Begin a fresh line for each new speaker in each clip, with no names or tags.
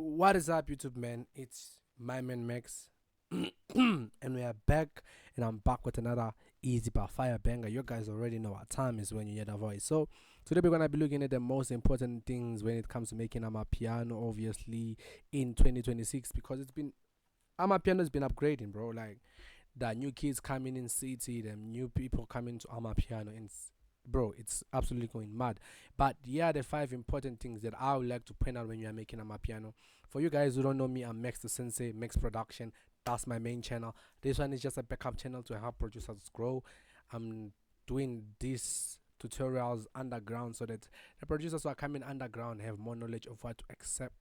What is up, YouTube man? It's my man Max, and we are back, and I'm back with another easy but fire banger. You guys already know what time is when you hear the voice. So today we're gonna be looking at the most important things when it comes to making piano, obviously in 2026, because piano has been upgrading, bro. Like the new kids coming in city, the new people coming to piano, and bro, it's absolutely going mad. But yeah, the five important things that I would like to point out when you are making piano. For you guys who don't know me, I'm Max the Sensei, Max Production. That's my main channel. This one is just a backup channel to help producers grow. I'm doing these tutorials underground so that the producers who are coming underground have more knowledge of what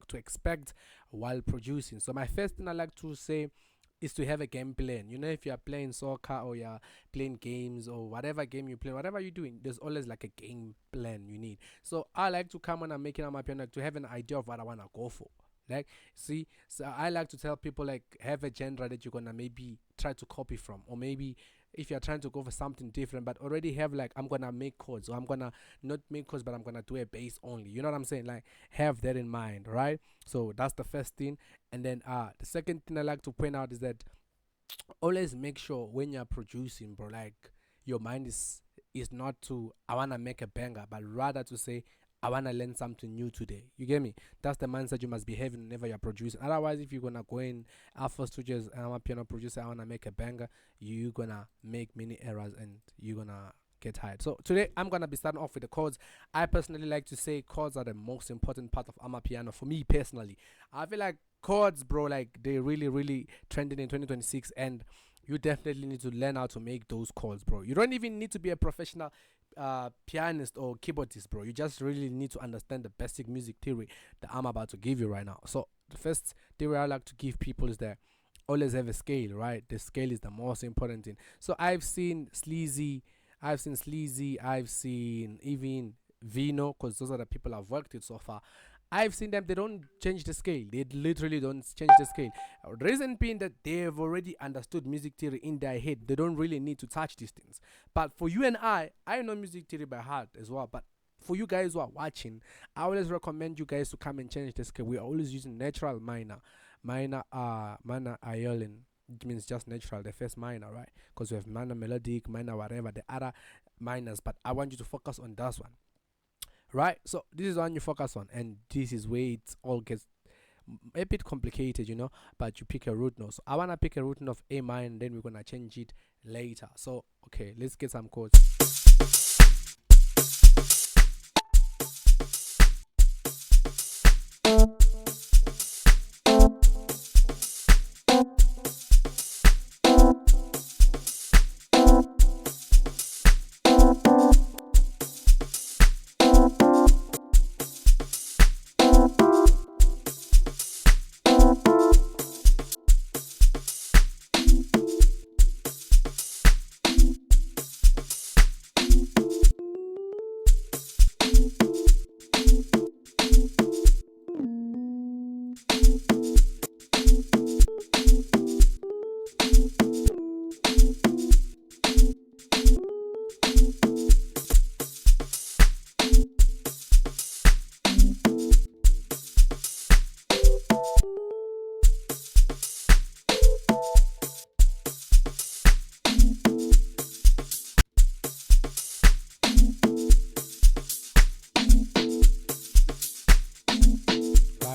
to expect while producing. So my first thing I like to say is to have a game plan. You know, if you are playing soccer or you're playing games or whatever game you play, whatever you're doing, there's always like a game plan you need. So I like to come when I'm making my piano to have an idea of what I wanna go for. Like, see, so I like to tell people, like, have a genre that you're gonna maybe try to copy from, or maybe if you're trying to go for something different, but already have, like, I'm gonna make chords, or I'm gonna not make chords, but I'm gonna do a bass only. You know what I'm saying? Like, have that in mind, right? So that's the first thing. And then the second thing I like to point out is that always make sure when you're producing, bro, like your mind is not to I wanna make a banger, but rather to say I wanna learn something new today. You get me? That's the mindset you must be having whenever you're producing. Otherwise, if you're gonna go in Alpha Studios and I'm a piano producer, I wanna make a banger, you're gonna make many errors and you're gonna get tired. So today I'm gonna be starting off with the chords. I personally like to say chords are the most important part of piano for me personally. I feel like chords, bro, like they really trending in 2026, and you definitely need to learn how to make those chords, bro. You don't even need to be a professional pianist or keyboardist, bro. You just really need to understand the basic music theory that I'm about to give you right now. So the first theory I like to give people is that always have a scale, right? The scale is the most important thing. So I've seen even Vino, because those are the people I've worked with so far. I've seen them, they don't change the scale. They literally don't change the scale. Reason being that they've already understood music theory in their head. They don't really need to touch these things. But for you and I know music theory by heart as well. But for you guys who are watching, I always recommend you guys to come and change the scale. We're always using natural minor. Minor iolin. It means just natural, the first minor, right? Because we have minor melodic, minor whatever, the other minors. But I want you to focus on that one, right? So this is one you focus on, and this is where it all gets a bit complicated, you know. But you pick a root note. So I wanna pick a root note of A minor, and then we're gonna change it later. So okay, let's get some chords.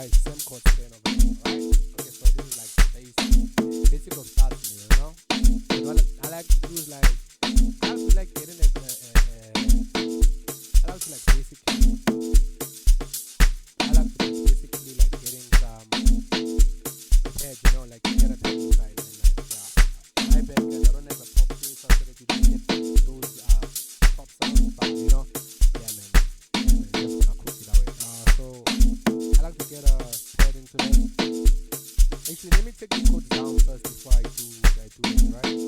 Same chord again over there, right? Okay, so this is like basic of starting, you know. So what I like to do is like I like to like getting I like to like basically like getting some pad, you know, like get a pad inside and like my bad guys, I don't have a pop filter so that you can get those pop sounds, but you know, yeah man, just gonna cook it away. So I like to get a pad into that. Actually, let me take the chords down first before I do it, right?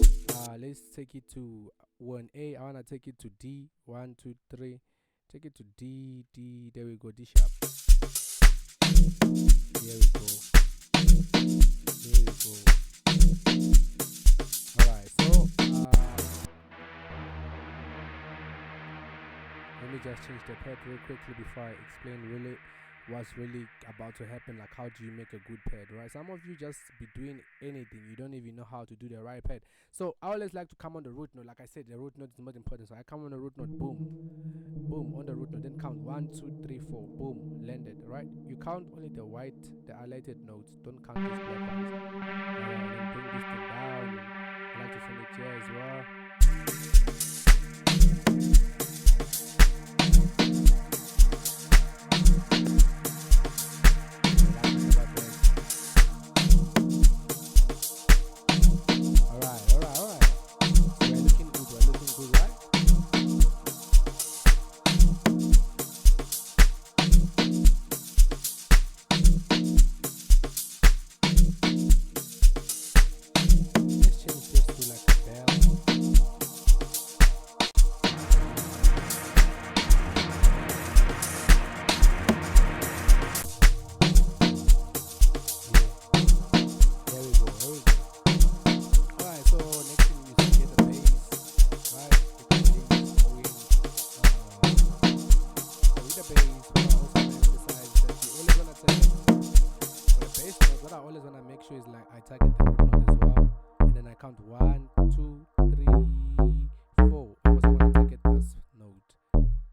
Let's take it to 1A. I wanna take it to D. 1, 2, 3. Take it to D, D. There we go. D sharp. There we go. There we go. Alright, so let me just change the pad real quickly before I explain really what's really about to happen, like how do you make a good pad, right? Some of you just be doing anything, you don't even know how to do the right pad. So I always like to come on the root note. Like I said, the root note is the most important, so I come on the root note, boom, boom, on the root note, then count 1 2 3 4, boom, landed, right? You count only the white, the highlighted notes, don't count these black ones. And then bring this thing down. I like to send it here as well. Sure is like I target the root note as well, and then I count 1 2 3 4. I also want to target this note,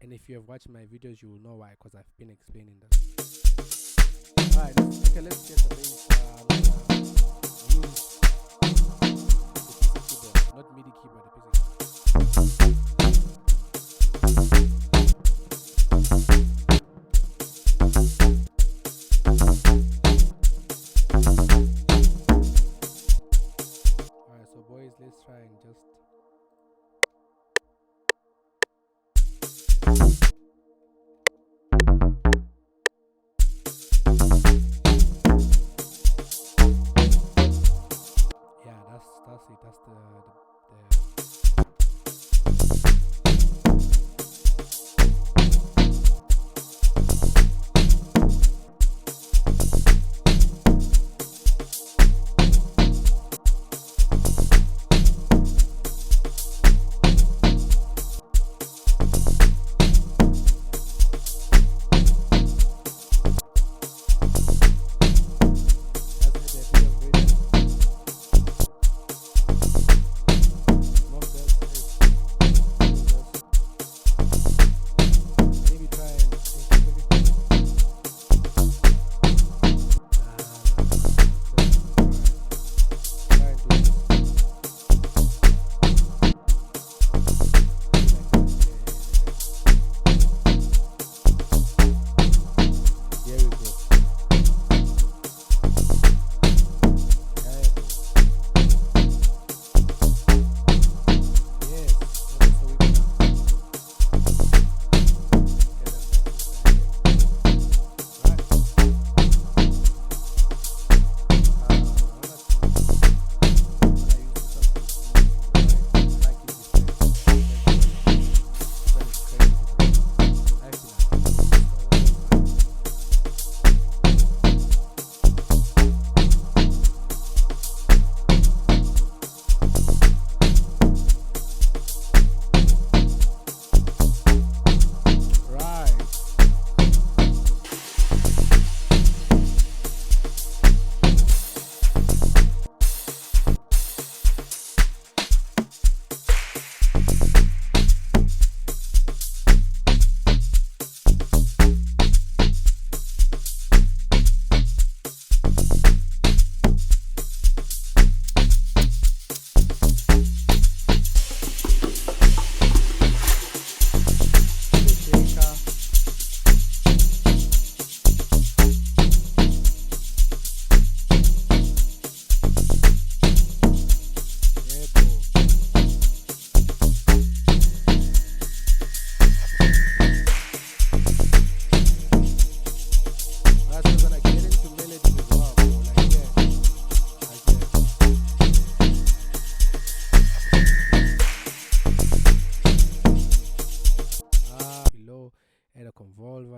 and if you have watched my videos you will know why, because I've been explaining this. Alright, let's get the bass. Use the PC keyboard, not MIDI keyboard, the PC keyboard. Let's try and just yeah, that's it. That's the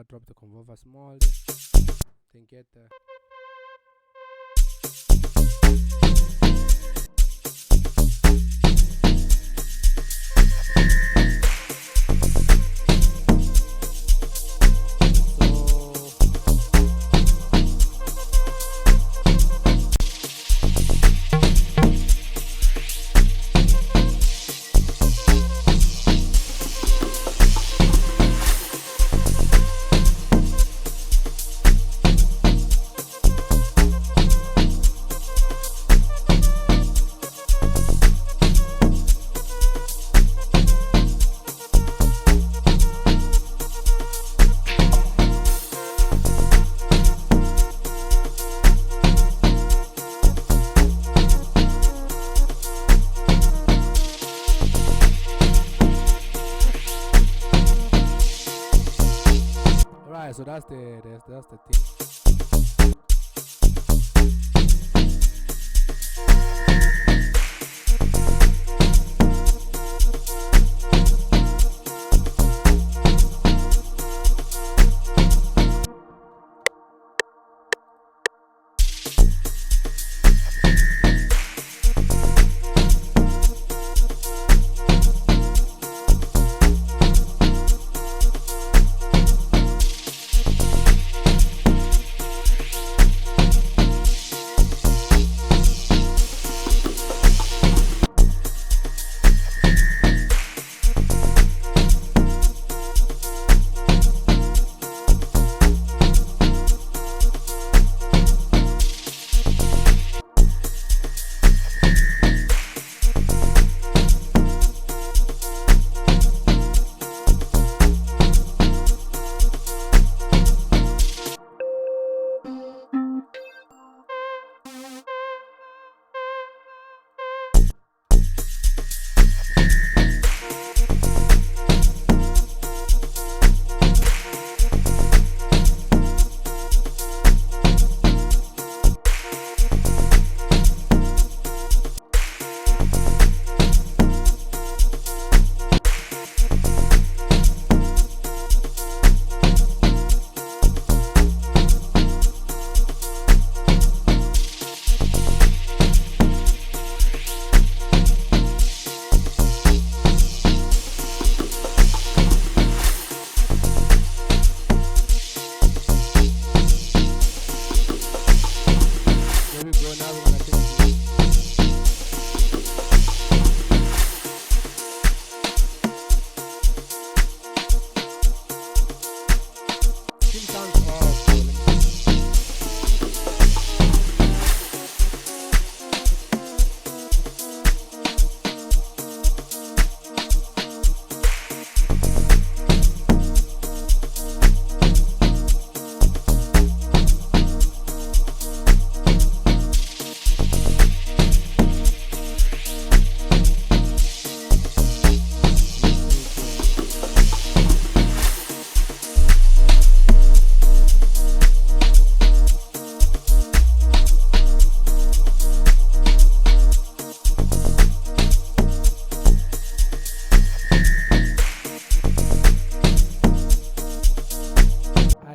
drop the convolver small, then get the that's the thing.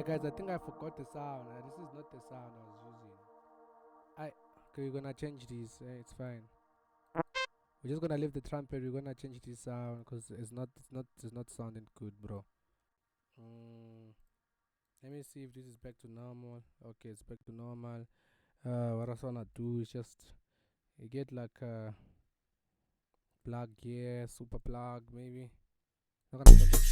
Guys, I think I forgot the sound. This is not the sound I was using. Okay, we're gonna change this. It's fine. We're just gonna leave the trumpet. We're gonna change this sound because it's not sounding good, bro. Let me see if this is back to normal. Okay, it's back to normal. What I wanna do is just get like a plug here, super plug maybe. Not gonna stop it.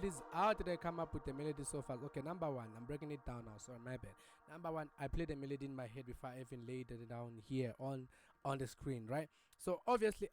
melodies. How did I come up with the melody so fast? Okay, number one, I'm breaking it down now. Sorry, my bad. Number one, I played the melody in my head before I even laid it down here on the screen, right? So obviously,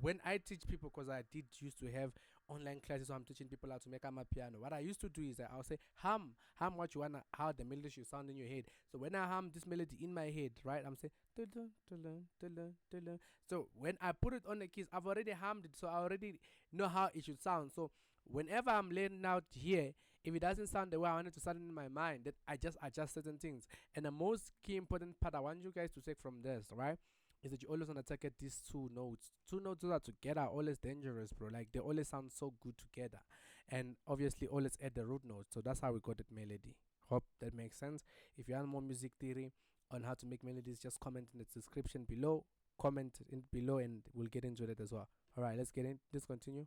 when I teach people, because I did used to have online classes, so I'm teaching people how to make amapiano. What I used to do is that I'll say hum what you wanna, how the melody should sound in your head. So when I hum this melody in my head, right, I'm saying dun, dun, dun, dun, dun, dun. So when I put it on the keys, I've already hummed it, so I already know how it should sound. So whenever I'm laying out here, if it doesn't sound the way I want it to sound in my mind, then I just adjust certain things. And the most key important part I want you guys to take from this, right, is that you always want to target these two notes. Two notes that are together are always dangerous, bro. Like they always sound so good together. And obviously always add the root notes. So that's how we got that melody. Hope that makes sense. If you want more music theory on how to make melodies, just comment in the description below. Comment in below and we'll get into it as well. Alright, let's continue.